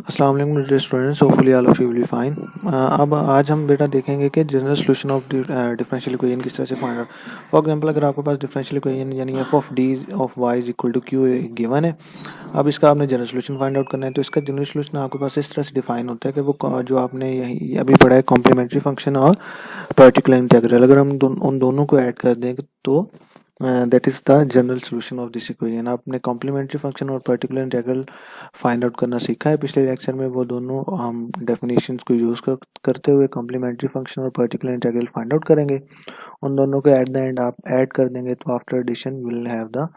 अस्सलाम वालेकुम dear students, hopefully all of you will be fine. अब आज हम बेटा देखेंगे कि general solution of differential equation किस तरह से फाइंड आउट। फॉर एग्जांपल, अगर आपके पास डिफरेंशियल इक्वेशन यानी F of D of Y is equal to Q given है। अब इसका आपने जनरल सॉल्यूशन फाइंड आउट करना है, तो इसका जनरल सॉल्यूशन आपके पास इस तरह से डिफाइन होता है कि वो जो आपने यही अभी पढ़ा है कॉम्प्लीमेंट्री फंक्शन और पर्टिकुलर इंटीग्रल, अगर हम उन दोनों को ऐड कर दें तो that is the general solution of this equation. आपने कॉम्प्लीमेंट्री फंक्शन और पर्टिकुलर इंटीग्रल फाइंड आउट करना सीखा है पिछले लेक्चर में। वो दोनों हम डेफिनेशंस को यूज करते हुए कॉम्प्लीमेंट्री फंक्शन और पर्टिकुलर इंटीग्रल फाइंड आउट करेंगे। उन दोनों को एट द एंड आप ऐड कर देंगे, तो after addition you will have the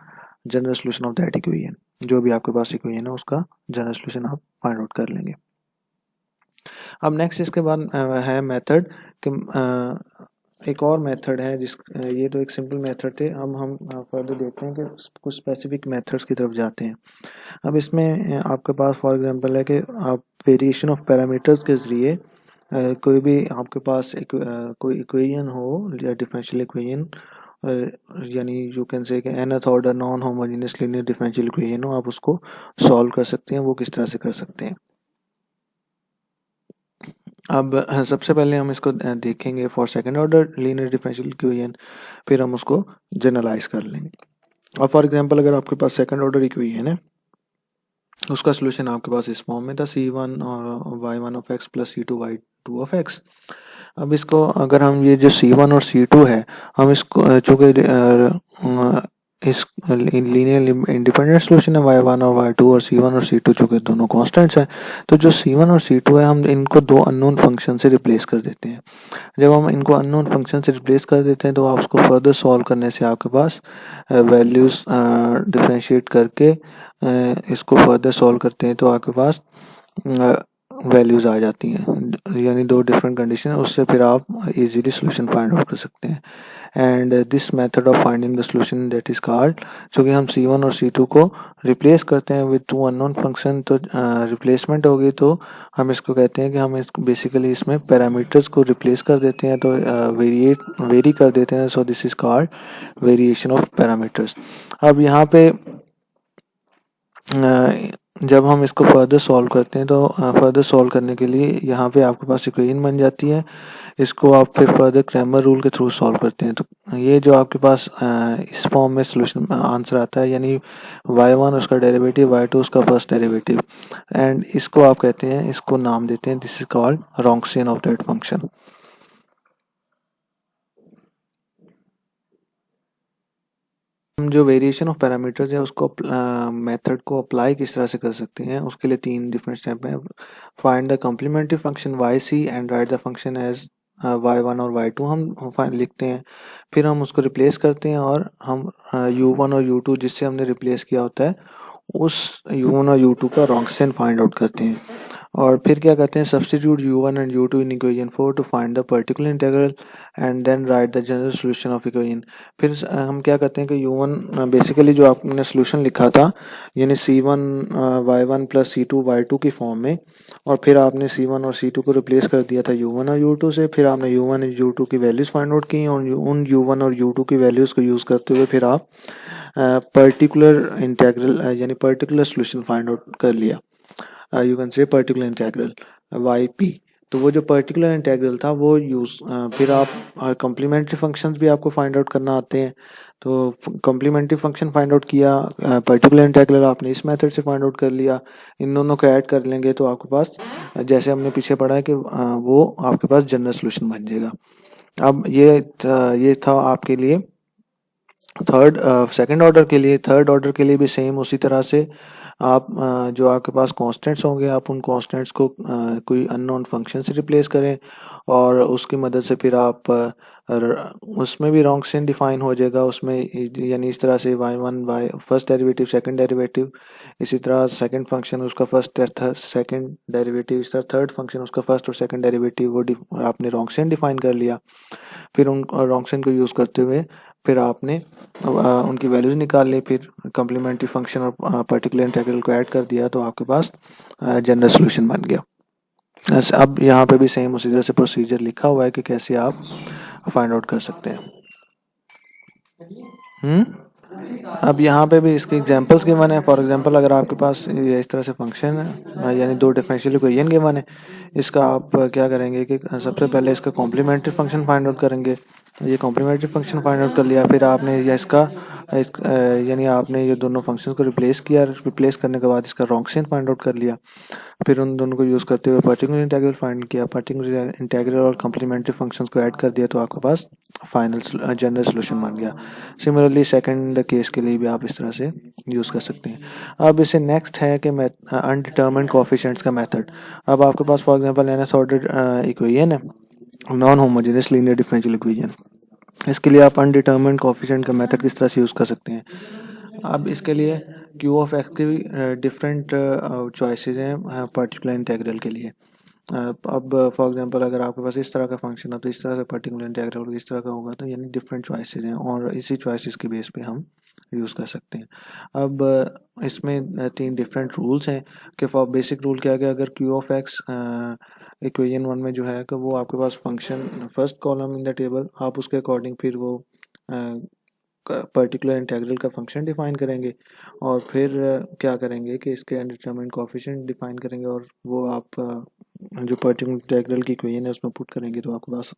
general solution of that equation. जो भी आपके पास इक्वेशन है उसका जनरल सॉल्यूशन आप फाइंड आउट कर लेंगे। अब नेक्स्ट इसके बाद है मेथड कि एक और मेथड है जिस ये तो एक सिंपल मेथड थे। अब हम फर्दर देखते हैं कि कुछ स्पेसिफिक मेथड्स की तरफ जाते हैं। अब इसमें आपके पास फॉर एग्जांपल है कि आप वेरिएशन ऑफ पैरामीटर्स के ज़रिए कोई भी आपके पास कोई इक्वेशन हो या डिफरेंशियल इक्वेशन, यानी यू कैन से कि nth order non homogeneous linear differential equation हो, आप उसको सॉल्व कर सकते हैं। वो किस तरह से कर सकते हैं। अब सबसे पहले हम इसको देखेंगे for second order linear differential equation, फिर हम उसको जनरलाइज कर लेंगे। अब फॉर एग्जांपल, अगर आपके पास सेकंड ऑर्डर इक्वेशन है, उसका सोल्यूशन आपके पास इस फॉर्म में था c1 y1 of x plus c2 y2 of x। अब इसको अगर हम ये जो c1 और c2 है, हम इसको चूँकि इस लीनियर इंडिपेंडेंट सोल्यूशन है y1 और y2 और c1 और c2 चूँकि दोनों कांस्टेंट्स हैं, तो जो c1 और c2 है हम इनको दो अननोन फंक्शन से रिप्लेस कर देते हैं। जब हम इनको अननोन फंक्शन से रिप्लेस कर देते हैं तो आप उसको फर्दर सॉल्व करने से आपके पास वैल्यूज़ डिफरेंशिएट करके इसको फर्दर सॉल्व करते हैं तो आपके पास वैल्यूज़ आ जाती हैं, यानी दो डिफरेंट कंडीशन है, उससे फिर आप इजीली सॉल्यूशन फाइंड आउट कर सकते हैं। And this method of finding the solution that is called, क्योंकि हम c1 और c2 को रिप्लेस करते हैं विद टू अननोन फंक्शन, तो रिप्लेसमेंट होगी तो हम इसको कहते हैं कि हम इसको बेसिकली इसमें पैरामीटर्स को रिप्लेस कर देते हैं, तो वेरी कर देते हैं। So this is called variation of parameters. अब यहाँ पे जब हम इसको फर्दर सॉल्व करते हैं तो फर्दर सॉल्व करने के लिए यहाँ पे आपके पास इक्वेशन बन जाती है। इसको आप फिर फर्दर क्रैमर रूल के थ्रू सॉल्व करते हैं, तो ये जो आपके पास इस फॉर्म में सॉल्यूशन आंसर आता है, यानी y1 उसका डेरिवेटिव, y2 उसका फर्स्ट डेरिवेटिव, एंड इसको आप कहते हैं, इसको नाम देते हैं, this is called Wronskian of that function. हम जो वेरिएशन ऑफ पैरामीटर्स है उसको मेथड को अप्लाई किस तरह से कर सकते हैं, उसके लिए तीन डिफरेंट स्टेप हैं। Find the complementary function yc and write the function as y1 और y2 हम लिखते हैं। फिर हम उसको रिप्लेस करते हैं और हम u1 और u2 जिससे हमने रिप्लेस किया होता है उस u1 और u2 का रॉन्क्सियन फाइंड आउट करते हैं। और फिर क्या करते हैं, substitute u1 and u2 in equation 4 to find the particular integral and then write the general solution of equation. फिर हम क्या करते हैं कि u1 बेसिकली जो आपने सॉल्यूशन लिखा था, यानी c1 y1 plus c2 y2 की फॉर्म में, और फिर आपने c1 और c2 को रिप्लेस कर दिया था u1 और u2 से। फिर आपने u1 और u2 की वैल्यूज़ फाइंड आउट की और उन u1 और u2 की वैल्यूज़ को यूज़ करते हुए फिर आप पर्टिकुलर इंटीग्रल यानी पर्टिकुलर सॉल्यूशन फाइंड आउट कर लिया। You can say particular integral yp। तो वो जो पर्टिकुलर इंटीग्रल था वो फिर आप कॉम्प्लीमेंट्री फंक्शंस भी आपको फाइंड आउट करना आते हैं, तो कॉम्प्लीमेंट्री फंक्शन फाइंड आउट किया, पर्टिकुलर इंटीग्रल आपने इस मेथड से फाइंड आउट कर लिया। इन दोनों को ऐड कर लेंगे तो आपके पास, जैसे हमने पीछे पढ़ा है कि वो आपके पास जनरल सॉल्यूशन बन जाएगा। अब ये था आपके लिए सेकंड ऑर्डर के लिए। थर्ड ऑर्डर के लिए भी सेम उसी तरह से आप जो आपके पास कांस्टेंट्स होंगे, आप उन कांस्टेंट्स को कोई अननोन फंक्शन से रिप्लेस करें और उसकी मदद से फिर आप उसमें भी रॉन्क्सियन डिफाइन हो जाएगा उसमें, यानी इस तरह से y1 first derivative second derivative, इसी तरह सेकंड फंक्शन उसका फर्स्ट सेकंड डेरिवेटिव, इस तरह थर्ड फंक्शन उसका फर्स्ट और सेकंड डेरिवेटिव, वो आपने रॉन्क्सियन डिफाइन कर लिया। फिर उन रॉन्क्सियन को यूज़ करते हुए फिर आपने उनकी वैल्यूज निकाल ली, फिर कॉम्प्लीमेंट्री फंक्शन और पर्टिकुलर इंटीग्रल को ऐड कर दिया तो आपके पास जनरल सॉल्यूशन बन गया। अब यहाँ पे भी सेम उसी तरह से प्रोसीजर लिखा हुआ है कि कैसे आप फाइंड आउट कर सकते हैं। अब यहाँ पे भी इसके एग्जांपल्स गिवन है। फॉर एग्जांपल अगर आपके पास ये इस तरह से फंक्शन है, यानी दो डिफरेंशियल इक्वेशन गिवन है, इसका आप क्या करेंगे कि सबसे पहले इसका कॉम्प्लीमेंट्री फंक्शन फाइंड आउट करेंगे। ये कॉम्प्लीमेंट्री फंक्शन फाइंड आउट कर लिया, फिर आपने या यानी आपने ये दोनों फंक्शन को रिप्लेस किया। रिप्लेस करने के बाद इसका रॉन्गसिन फाइंड आउट कर लिया। फिर उन दोनों को यूज़ करते हुए पर्टिकुलर इंटीग्रल फाइंड किया। पर्टिकुलर इंटीग्रल और कॉम्प्लीमेंट्री फंक्शंस को ऐड कर दिया तो आपके पास फाइनल जनरल सोल्यूशन बन गया। सिमिलरली सेकंड केस के लिए भी आप इस तरह से यूज़ कर सकते हैं। अब इसे नेक्स्ट है कि अनडिटर्मिन्ड कोएफिशिएंट्स का मेथड। अब आपके पास for example nth order equation है, non homogeneous linear differential equation. इसके लिए आप अनडिटर्मिन्ड कोएफिशिएंट का मेथड किस तरह से यूज़ कर सकते हैं। अब इसके लिए क्यू ऑफ एक्स की डिफरेंट चॉइसेस हैं पर्टिकुलर इंटीग्रल के लिए। अब फॉर एग्जांपल अगर आपके पास इस तरह का फंक्शन है तो इस तरह से पर्टिकुलर इंटीग्रल इस तरह का होगा, तो यानी डिफरेंट चॉइसेस हैं और इसी चॉइसेस के बेस पे हम यूज़ कर सकते हैं। अब इसमें तीन डिफरेंट रूल्स हैं कि फॉर बेसिक रूल क्या है कि अगर Q of X equation one में जो है कि वो आपके पास function first column in the table, आप उसके अकॉर्डिंग फिर वो पर्टिकुलर इंटीग्रल का फंक्शन डिफाइन करेंगे और फिर क्या करेंगे कि इसके अनडिटरमिन्ड कोएफिशिएंट डिफाइन करेंगे और वो आप जो पर्टिकुलर इंटीग्रल की इक्वेशन है उसमें पुट करेंगे तो आपके पास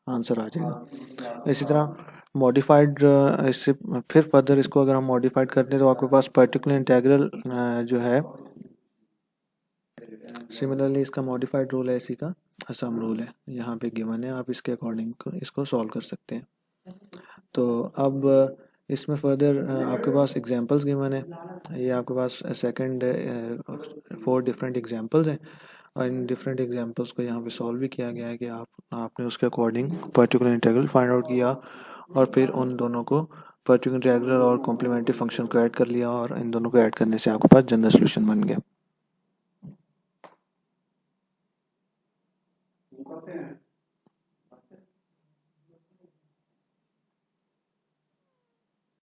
आंसर आ जाएगा। इसी तरह मॉडिफाइड, इससे फिर फर्दर इसको अगर हम मॉडिफाइड करते हैं तो आपके पास पर्टिकुलर इंटीग्रल जो है, सिमिलरली इसका मॉडिफाइड रूल है, इसी का सम रूल है, यहाँ पे गिवन है, आप इसके अकॉर्डिंग इसको सॉल्व कर सकते हैं। तो अब इसमें फर्दर आपके पास एग्जांपल्स गिवन है। ये आपके पास सेकंड 4 डिफरेंट एग्जांपल्स हैं और इन डिफरेंट एग्जांपल्स को यहाँ पे सॉल्व भी किया गया है कि आपने उसके according particular integral find out किया और फिर उन दोनों को पर्टिकुलर इंटीग्रल और कॉम्प्लीमेंट्री फंक्शन को ऐड कर लिया और इन दोनों को ऐड करने से आपके पास जनरल सोल्यूशन बन गया।